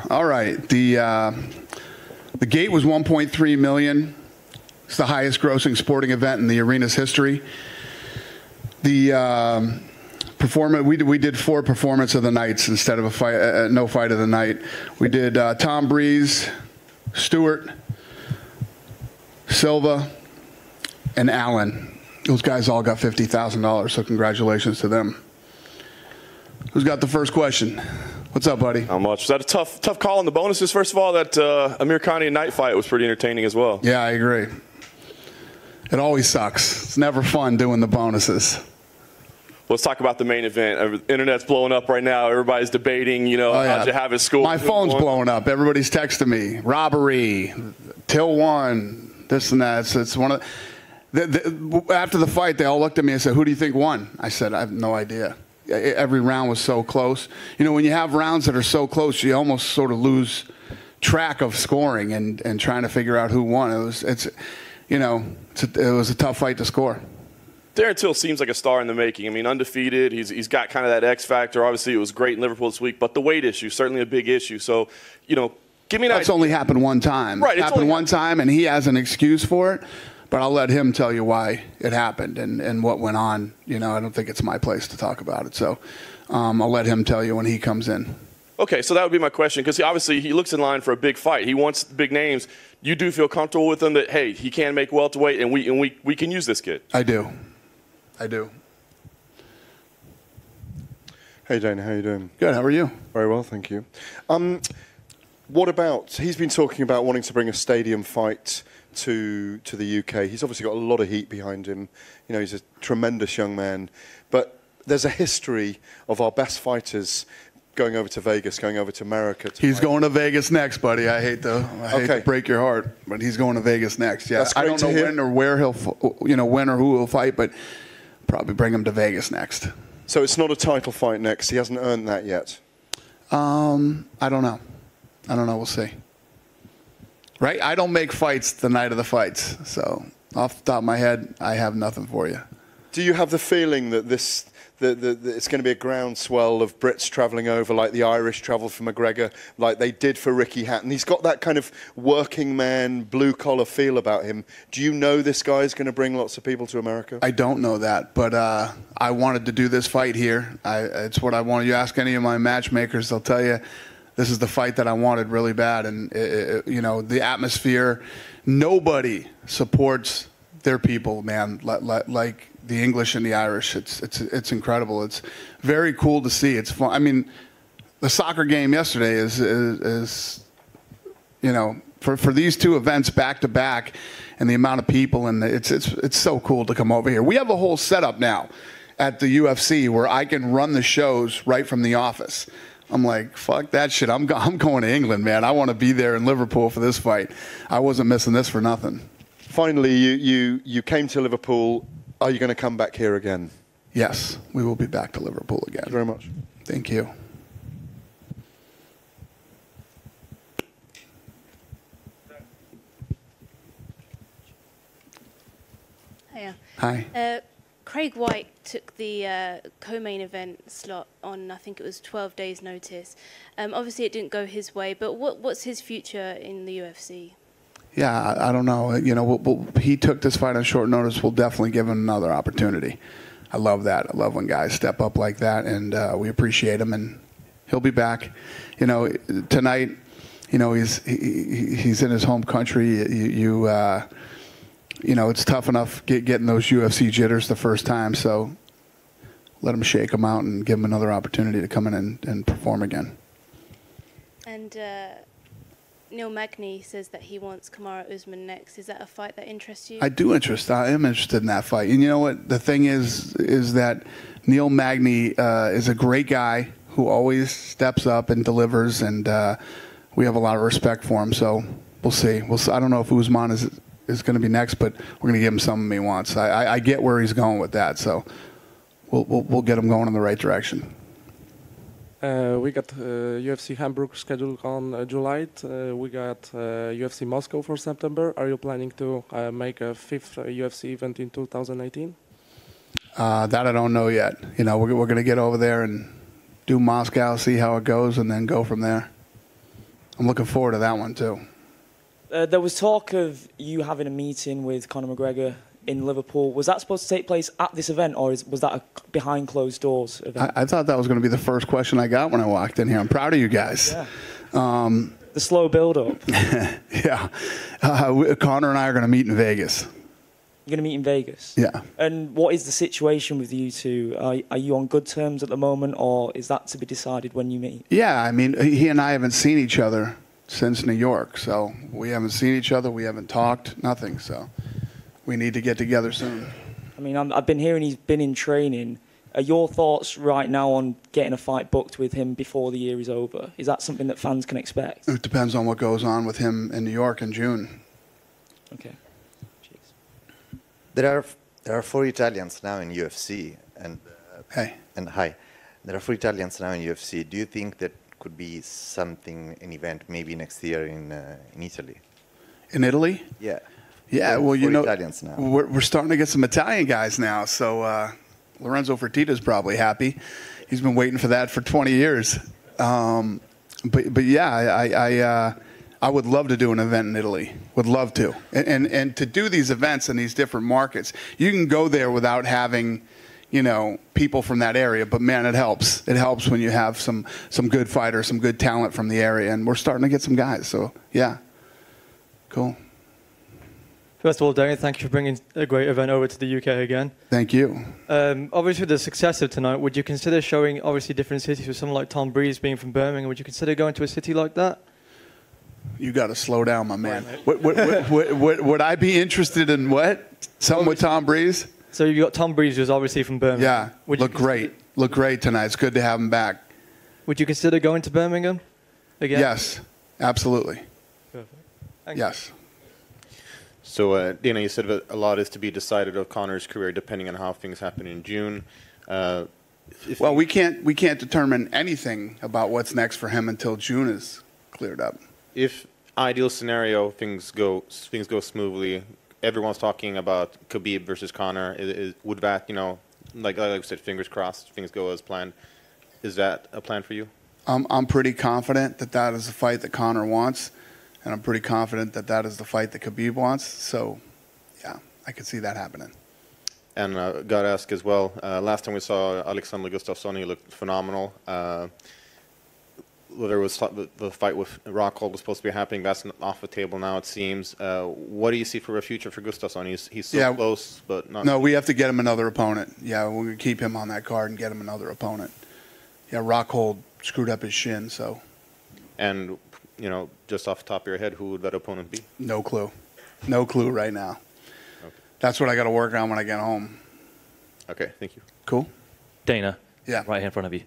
All right. The gate was 1.3 million. It's the highest grossing sporting event in the arena's history. The we did 4 performance of the nights instead of a fight, no fight of the night. We did Tom Breeze, Stewart, Silva, and Allen. Those guys all got $50,000, so congratulations to them. Who's got the first question? What's up, buddy? How much? Was that a tough call on the bonuses? First of all, that Amir Khan night fight was pretty entertaining as well. Yeah, I agree. It always sucks. It's never fun doing the bonuses. Let's talk about the main event. Internet's blowing up right now. Everybody's debating, how'd you have it school? My phone's blowing up. Everybody's texting me. Robbery, till one, this and that. So it's one of after the fight, they all looked at me and said, who do you think won? I said, I have no idea. Every round was so close. When you have rounds that are so close, you almost sort of lose track of scoring and trying to figure out who won. It was a tough fight to score. Darren Till seems like a star in the making. I mean, undefeated. He's got kind of that X factor. Obviously, it was great in Liverpool this week, but the weight issue, certainly a big issue. So, give me an idea. That's only happened one time. Right. It happened one time, and he has an excuse for it. But I'll let him tell you why it happened and what went on. I don't think it's my place to talk about it. So I'll let him tell you when he comes in. Okay, so that would be my question, because obviously he looks in line for a big fight. He wants big names. You do feel comfortable with him that, hey, he can make welterweight and we can use this kid? I do. Hey, Dana, how you doing? Good, how are you? Very well, thank you. What about, he's been talking about wanting to bring a stadium fight to the UK. He's obviously got a lot of heat behind him. He's a tremendous young man. But there's a history of our best fighters going over to Vegas, going over to America. He's going to Vegas next, buddy. I hate to break your heart, but he's going to Vegas next. Yeah, I don't know when or where when or who he'll fight, but probably bring him to Vegas next. So it's not a title fight next. He hasn't earned that yet. I don't know. We'll see. Right? I don't make fights the night of the fights. So off the top of my head, I have nothing for you. Do you have the feeling that it's going to be a groundswell of Brits travelling over like the Irish travelled for McGregor, like they did for Ricky Hatton? He's got that kind of working man, blue-collar feel about him. Do you know this guy is going to bring lots of people to America? I don't know that, but I wanted to do this fight here. It's what I wanted. You ask any of my matchmakers, they'll tell you this is the fight that I wanted really bad. And, the atmosphere, nobody supports their people, man, like the English and the Irish. It's incredible. It's very cool to see. It's fun. I mean, the soccer game yesterday is for these two events back to back, and the amount of people, and it's so cool to come over here. We have a whole setup now at the UFC where I can run the shows right from the office. I'm like, fuck that shit. I'm going to England, man. I want to be there in Liverpool for this fight. I wasn't missing this for nothing. Finally, you came to Liverpool. Are you going to come back here again? Yes, we will be back to Liverpool again. Thank you very much. Thank you. Hiya. Hi. Craig White took the co-main event slot on, I think it was 12 days' notice. Obviously, it didn't go his way, but what's his future in the UFC? Yeah, I don't know. He took this fight on short notice. We'll definitely give him another opportunity. I love that. I love when guys step up like that, and we appreciate him. And he'll be back. Tonight, he's in his home country. It's tough enough getting those UFC jitters the first time. So let him shake them out and give him another opportunity to come in and perform again. And Neil Magny says that he wants Kamaru Usman next. Is that a fight that interests you? I am interested in that fight. And you know what? The thing is that Neil Magny is a great guy who always steps up and delivers, and we have a lot of respect for him. So we'll see. I don't know if Usman is going to be next, but we're going to give him something he wants. I get where he's going with that, so we'll get him going in the right direction. We got UFC Hamburg scheduled on July. We got UFC Moscow for September. Are you planning to make a 5th UFC event in 2018? That I don't know yet. We're going to get over there and do Moscow, see how it goes, and then go from there. I'm looking forward to that one too. There was talk of you having a meeting with Conor McGregor in Liverpool. Was that supposed to take place at this event, or was that a behind closed doors event? I thought that was going to be the first question I got when I walked in here. I'm proud of you guys. Yeah. The slow build-up. Yeah. Conor and I are going to meet in Vegas. You're going to meet in Vegas? Yeah. And what is the situation with you two? Are you on good terms at the moment, or is that to be decided when you meet? Yeah, I mean, he and I haven't seen each other since New York, so we haven't seen each other, we haven't talked, nothing, so we need to get together soon. I mean, I've been hearing he's been in training. Are your thoughts right now on getting a fight booked with him before the year is over? Is that something that fans can expect? It depends on what goes on with him in New York in June. Okay. There are 4 Italians now in UFC, and Hey. There are 4 Italians now in UFC. Do you think that could be something, an event maybe next year in Italy? In Italy? Yeah. Yeah, well, you know, Italians now. we're starting to get some Italian guys now, so Lorenzo Fertitta's probably happy. He's been waiting for that for 20 years. But yeah, I would love to do an event in Italy. Would love to. And to do these events in these different markets, you can go there without having, you know, people from that area. But man, it helps. It helps when you have some good fighters, some good talent from the area, and we're starting to get some guys. So yeah, cool. First of all, Daniel, thank you for bringing a great event over to the UK again. Thank you. Obviously, the success of tonight, would you consider showing obviously different cities with someone like Tom Breeze being from Birmingham? Would you consider going to a city like that? You got to slow down, my man. Would I be interested in what? Something with Tom Breeze? So you've got Tom Breeze, who's obviously from Birmingham. Yeah, look great. Look great tonight. It's good to have him back. Would you consider going to Birmingham again? Yes, absolutely. Perfect. Thank Yes. So, Dana, you said that a lot is to be decided of Conor's career depending on how things happen in June. Well, we can't determine anything about what's next for him until June is cleared up. If ideal scenario things go smoothly, everyone's talking about Khabib versus Conor. Would that, you know, like I said, fingers crossed, things go as planned. Is that a plan for you? I'm pretty confident that that is the fight that Conor wants, and I'm pretty confident that that is the fight that Khabib wants. So, yeah, I could see that happening. And got to ask as well, last time we saw Alexander Gustafsson, he looked phenomenal. There was the fight with Rockhold was supposed to be happening. That's off the table now, it seems. What do you see for a future for Gustafsson? He's so close, but not. No, we have to get him another opponent. Yeah, we're going to keep him on that card and get him another opponent. Yeah, Rockhold screwed up his shin, so. And, you know, just off the top of your head, who would that opponent be? No clue. No clue right now. Okay. That's what I got to work on when I get home. Okay, thank you. Cool. Dana. Yeah. Right here in front of you.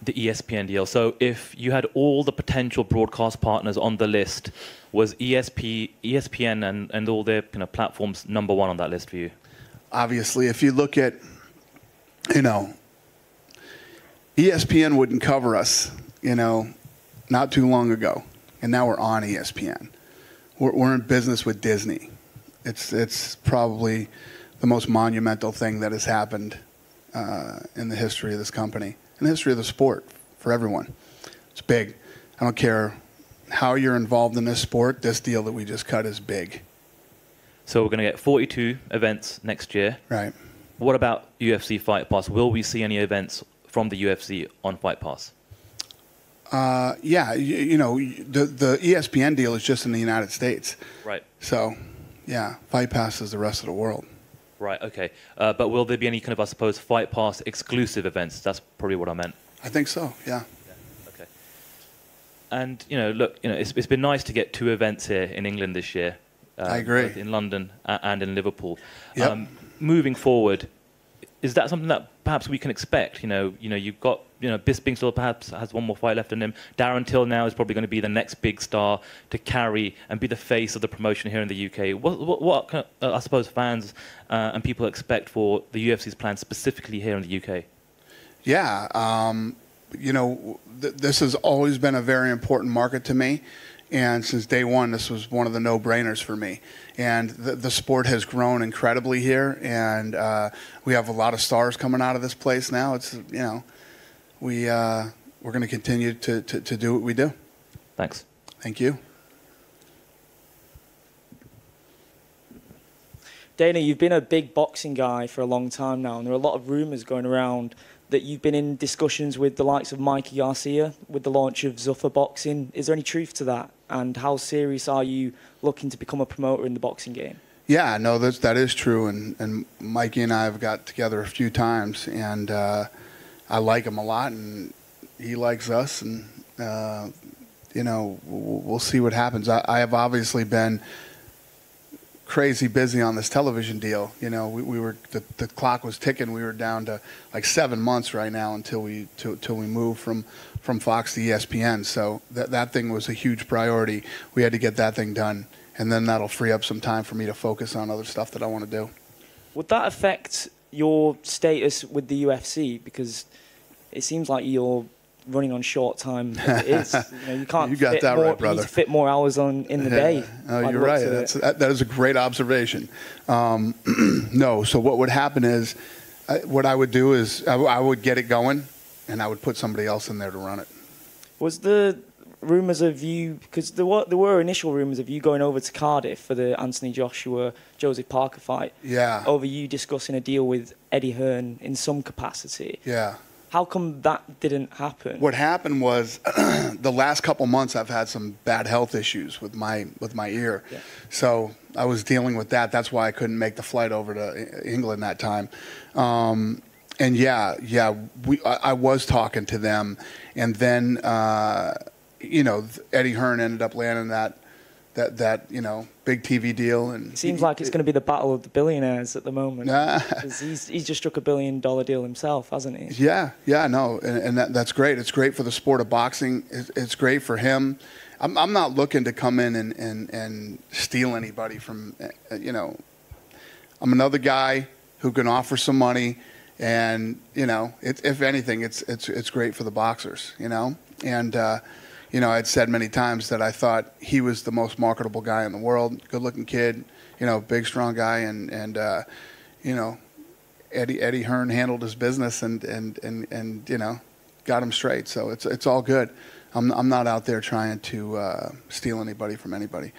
The ESPN deal. So if you had all the potential broadcast partners on the list, was ESPN and all their platforms number one on that list for you? Obviously, if you look at, you know, ESPN wouldn't cover us, you know, not too long ago, and now we're on ESPN. We're in business with Disney. It's probably the most monumental thing that has happened in the history of this company, in the history of the sport, for everyone. It's big. I don't care how you're involved in this sport, this deal that we just cut is big. So we're going to get 42 events next year. Right. What about UFC Fight Pass? Will we see any events from the UFC on Fight Pass? Yeah, you know, the ESPN deal is just in the United States. Right. So, yeah, Fight Pass is the rest of the world. Right, okay. But will there be any kind of, I suppose, Fight Pass exclusive events? That's probably what I meant. I think so, yeah. Okay. And, you know, look, you know, it's been nice to get 2 events here in England this year. I agree. Both in London and in Liverpool. Yep. Moving forward, is that something that perhaps we can expect? You know, you've got, Bisping still perhaps has one more fight left in him. Darren Till now is probably going to be the next big star to carry and be the face of the promotion here in the UK. What can, I suppose, fans and people expect for the UFC's plans specifically here in the UK? Yeah, you know, this has always been a very important market to me. And since day one, this was one of the no-brainers for me. And the sport has grown incredibly here, and we have a lot of stars coming out of this place now. It's, you know, we're going to continue to do what we do. Thanks. Thank you. Dana, you've been a big boxing guy for a long time now, and there are a lot of rumours going around that you've been in discussions with the likes of Mikey Garcia with the launch of Zuffa Boxing. Is there any truth to that? And how serious are you looking to become a promoter in the boxing game? Yeah, no, that is true. And Mikey and I have got together a few times, and I like him a lot, and he likes us, and we'll see what happens. I have obviously been crazy busy on this television deal. We were the clock was ticking. We were down to like 7 months right now until we moved from Fox to ESPN. So that thing was a huge priority. We had to get that thing done, and then that'll free up some time for me to focus on other stuff that I want to do. Would that affect your status with the UFC? Because it seems like you're running on short time as it is. You can't. You got that right, brother. You need to fit more hours in the day. Oh, you're right. That is a great observation. No, so what would happen is, what I would do is I would get it going, and I would put somebody else in there to run it. Was the rumours of you, because there were initial rumours of you going over to Cardiff for the Anthony Joshua Joseph Parker fight? Yeah. Over you discussing a deal with Eddie Hearn in some capacity. Yeah. How come that didn't happen? What happened was the last couple months I've had some bad health issues with my ear. Yeah. So I was dealing with that. That's why I couldn't make the flight over to England that time. And I was talking to them, and then Eddie Hearn ended up landing that big TV deal, and it seems like it's going to be the battle of the billionaires at the moment. Because he's just struck $1 billion deal himself, hasn't he? Yeah, no, and that's great. It's great for the sport of boxing. It's great for him. I'm not looking to come in and steal anybody from. I'm another guy who can offer some money, and if anything, it's great for the boxers. And. I'd said many times that I thought he was the most marketable guy in the world. Good-looking kid, big, strong guy, and Eddie Hearn handled his business and got him straight. So it's all good. I'm not out there trying to steal anybody from anybody.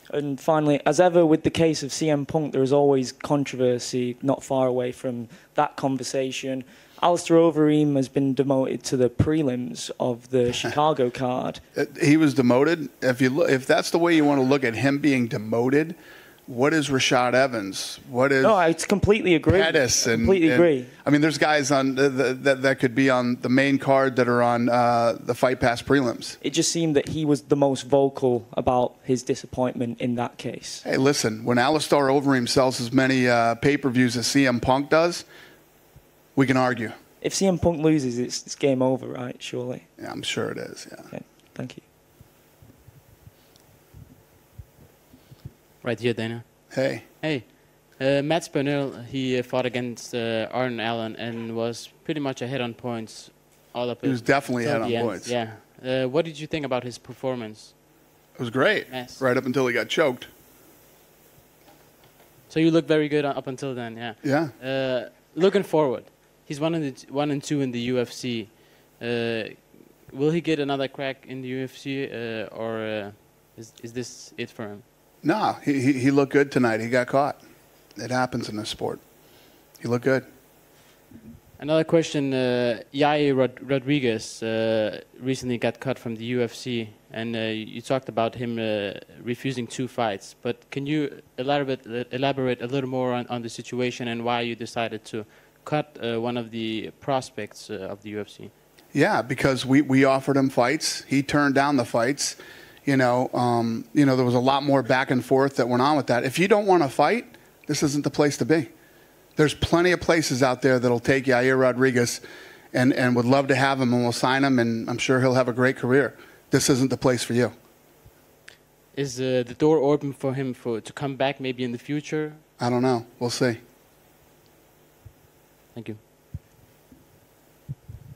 And finally, as ever with the case of CM Punk, there is always controversy not far away from that conversation. Alistair Overeem has been demoted to the prelims of the Chicago card. He was demoted. If that's the way you want to look at him being demoted, what is Rashad Evans? What is? No, I completely agree. Pettis completely agree. I mean, there's guys on that could be on the main card that are on the Fight Pass prelims. It just seemed that he was the most vocal about his disappointment in that case. Hey, listen, when Alistair Overeem sells as many pay-per-views as CM Punk does, we can argue. If CM Punk loses, it's game over, right? Surely. Yeah, I'm sure it is. Yeah. Okay. Thank you. Right here, Dana. Hey. Hey. Matt Spurnell, he fought against Arden Allen and was pretty much ahead on points all up. He was definitely ahead on points. Yeah. What did you think about his performance? It was great. Yes. Right up until he got choked. So you looked very good up until then, yeah. Yeah. Looking forward, he's 1 and 2 in the UFC. Will he get another crack in the UFC, or is this it for him? No, he looked good tonight. He got caught. It happens in this sport. He looked good. Another question, Yair Rodriguez recently got cut from the UFC, and you talked about him refusing 2 fights. But can you elaborate a little more on the situation and why you decided to cut one of the prospects of the UFC? Yeah, because we offered him fights. He turned down the fights. There was a lot more back and forth that went on with that. If you don't want to fight, this isn't the place to be. There's plenty of places out there that'll take Yair Rodriguez and would love to have him, and will sign him, and I'm sure he'll have a great career. This isn't the place for you. Is the door open for him to come back maybe in the future? I don't know. We'll see. Thank you.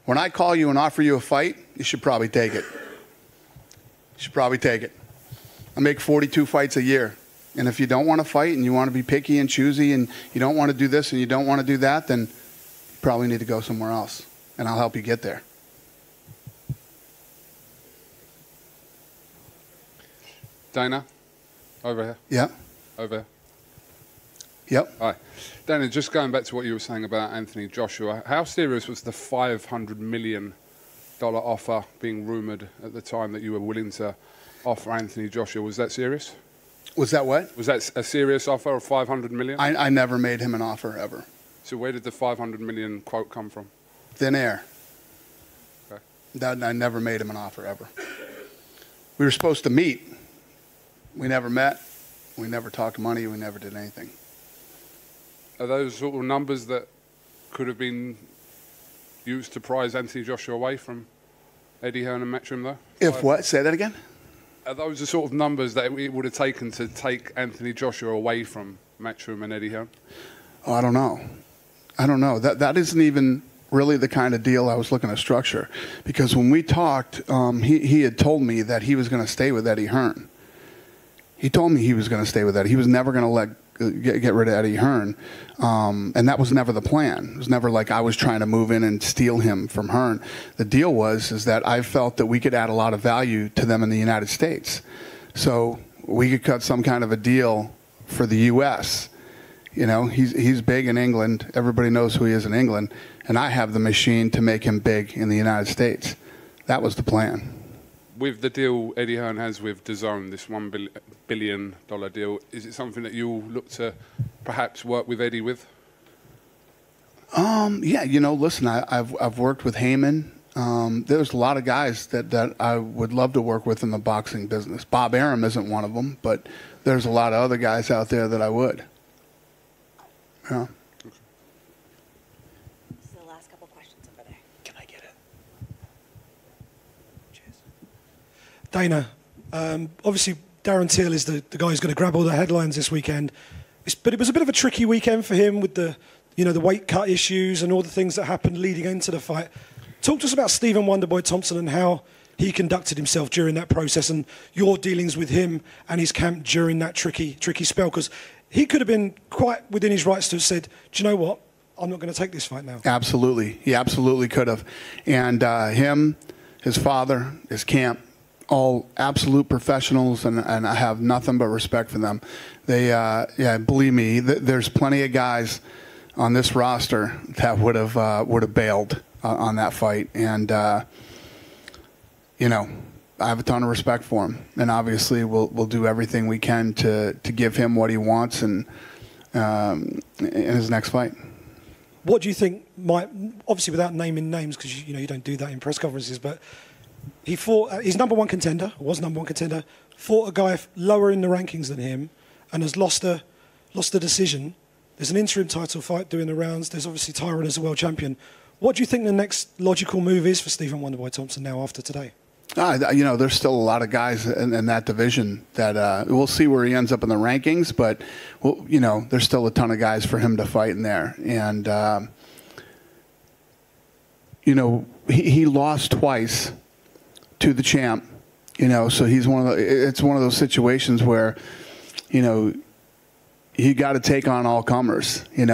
When I call you and offer you a fight, you should probably take it. You should probably take it. I make 42 fights a year. And if you don't want to fight and you want to be picky and choosy and you don't want to do this and you don't want to do that, then you probably need to go somewhere else. And I'll help you get there. Dana, over here. Yeah. Over here. Yep. Hi. Dana, just going back to what you were saying about Anthony Joshua, how serious was the $500 million offer being rumoured at the time that you were willing to offer Anthony Joshua? Was that serious? Was that what? Was that a serious offer of $500 million? I never made him an offer ever. So where did the $500 million quote come from? Thin air. Okay. I never made him an offer ever. We were supposed to meet. We never met. We never talked money. We never did anything. Are those sort of numbers that could have been used to prize Anthony Joshua away from Eddie Hearn and Matchroom, though? If what? Say that again? Are those the sort of numbers that it would have taken to take Anthony Joshua away from Matchroom and Eddie Hearn? Oh, I don't know. That isn't even really the kind of deal I was looking to structure. Because when we talked, he had told me that he was going to stay with Eddie Hearn. He told me he was going to stay with Eddie. He was never going to get rid of Eddie Hearn. And that was never the plan. It was never like I was trying to move in and steal him from Hearn. The deal is that I felt that we could add a lot of value to them in the United States. So we could cut some kind of a deal for the U.S. You know, he's big in England. Everybody knows who he is in England. And I have the machine to make him big in the United States. That was the plan. With the deal Eddie Hearn has with DAZN, this $1 billion deal, is it something that you'll look to perhaps work with Eddie with? Yeah, you know, listen, I've worked with Heyman. There's a lot of guys that I would love to work with in the boxing business. Bob Arum isn't one of them, but there's a lot of other guys out there that I would. Yeah. This is the last couple questions over there. Can I get it? Cheers. Dana, obviously Darren Till is the guy who's going to grab all the headlines this weekend. But it was a bit of a tricky weekend for him with the weight cut issues and all the things that happened leading into the fight. Talk to us about Stephen Wonderboy Thompson and how he conducted himself during that process and your dealings with him and his camp during that tricky spell. Because he could have been quite within his rights to have said, do you know what? I'm not going to take this fight now. Absolutely. He absolutely could have. And him, his father, his camp, all absolute professionals, and I have nothing but respect for them. They, believe me, there's plenty of guys on this roster that would have bailed on that fight. And, I have a ton of respect for him. And obviously we'll do everything we can to give him what he wants in his next fight. What do you think might, obviously without naming names, because you don't do that in press conferences, but he fought, he's number one contender, fought a guy lower in the rankings than him and has lost a decision. There's an interim title fight doing the rounds. There's obviously Tyron as a world champion. What do you think the next logical move is for Stephen Wonderboy Thompson now after today? There's still a lot of guys in that division that we'll see where he ends up in the rankings, but there's still a ton of guys for him to fight in there. And he lost twice to the champ. So he's it's one of those situations where he got to take on all comers. He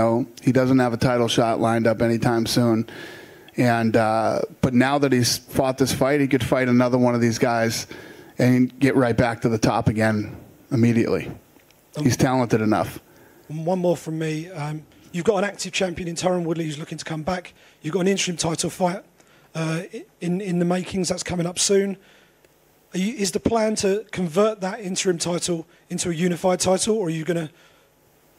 doesn't have a title shot lined up anytime soon. And but now that he's fought this fight, he could fight another one of these guys and get right back to the top again immediately. He's talented enough. One more from me. You've got an active champion in Tyron Woodley who's looking to come back. You've got an interim title fight in the makings that's coming up soon. Is the plan to convert that interim title into a unified title, or are you going to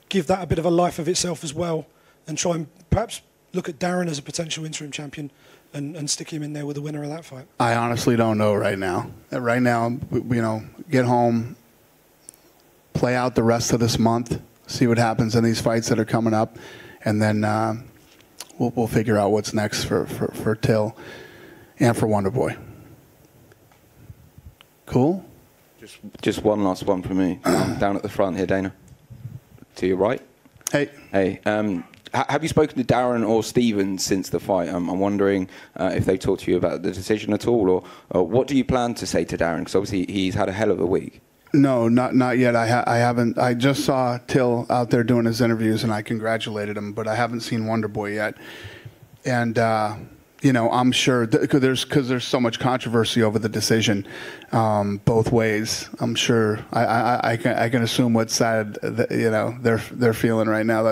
give that a bit of a life of itself as well and try and perhaps look at Darren as a potential interim champion and stick him in there with the winner of that fight? I honestly don't know right now. Right now, get home, play out the rest of this month, see what happens in these fights that are coming up, and then we'll figure out what's next for Till and for Wonderboy. Cool? Just one last one from me. Down at the front here, Dana. To your right. Hey. Have you spoken to Darren or Stephen since the fight? I'm wondering if they talked to you about the decision at all, or what do you plan to say to Darren? Because obviously he's had a hell of a week. No, not yet. I haven't. I just saw Till out there doing his interviews, and I congratulated him, but I haven't seen Wonderboy yet. And I'm sure because there's so much controversy over the decision both ways. I'm sure I can assume what side they're feeling right now.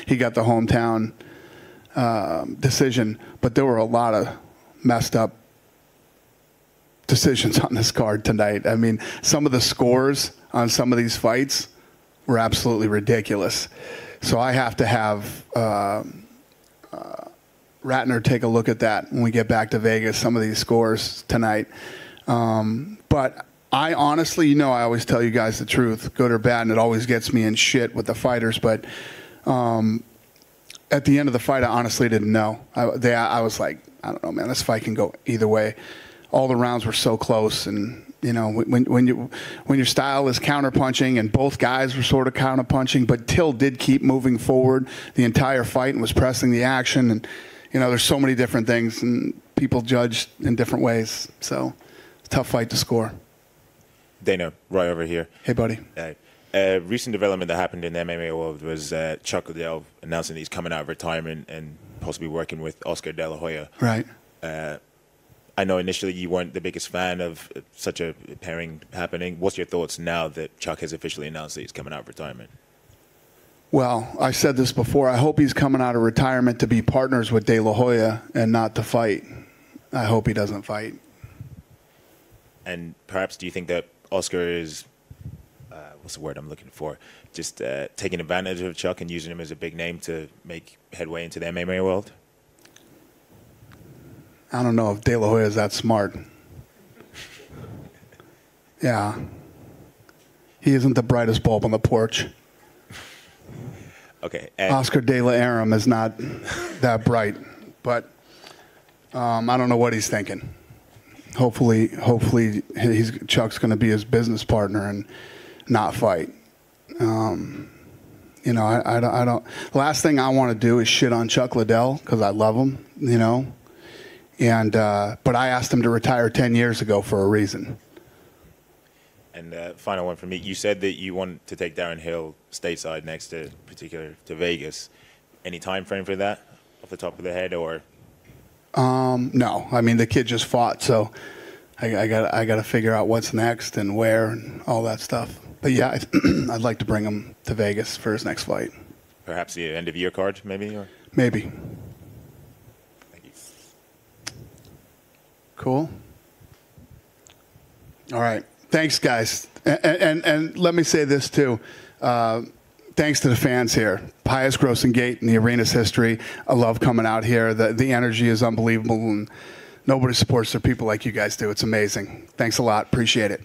He got the hometown decision, but there were a lot of messed up decisions on this card tonight. I mean, some of the scores on some of these fights were absolutely ridiculous. So I have to have Ratner take a look at that when we get back to Vegas, some of these scores tonight. But I honestly, I always tell you guys the truth, good or bad, and it always gets me in shit with the fighters. But at the end of the fight, I honestly didn't know. I was like, I don't know, man, this fight can go either way. All the rounds were so close, and when your style is counterpunching, and both guys were sort of counterpunching, but Till did keep moving forward the entire fight and was pressing the action, and there's so many different things, and people judge in different ways. So, it's a tough fight to score. Dana, Roy over here. Hey, buddy. Recent development that happened in the MMA world was Chuck Liddell announcing that he's coming out of retirement and possibly working with Oscar De La Hoya. Right. I know initially you weren't the biggest fan of such a pairing happening. What's your thoughts now that Chuck has officially announced that he's coming out of retirement? Well, I said this before. I hope he's coming out of retirement to be partners with De La Hoya and not to fight. I hope he doesn't fight. And perhaps do you think that Oscar is, what's the word I'm looking for, just taking advantage of Chuck and using him as a big name to make headway into the MMA world? I don't know if De La Hoya is that smart. Yeah. He isn't the brightest bulb on the porch. Okay. Oscar De La Aram is not that bright, but I don't know what he's thinking. Hopefully, Chuck's going to be his business partner and not fight. I don't. Last thing I want to do is shit on Chuck Liddell because I love him. And but I asked him to retire 10 years ago for a reason. And final one for me. You said that you want to take Darren Hill stateside next to Vegas. Any time frame for that off the top of the head, or? No. I mean, the kid just fought, so I got to figure out what's next and where and all that stuff. But yeah, I'd like to bring him to Vegas for his next fight. Perhaps the end of year card, maybe? Or? Maybe. Cool. All right. Thanks, guys. And let me say this, too. Thanks to the fans here. Highest grossing gate in the arena's history. I love coming out here. The energy is unbelievable, and nobody supports their people like you guys do. It's amazing. Thanks a lot. Appreciate it.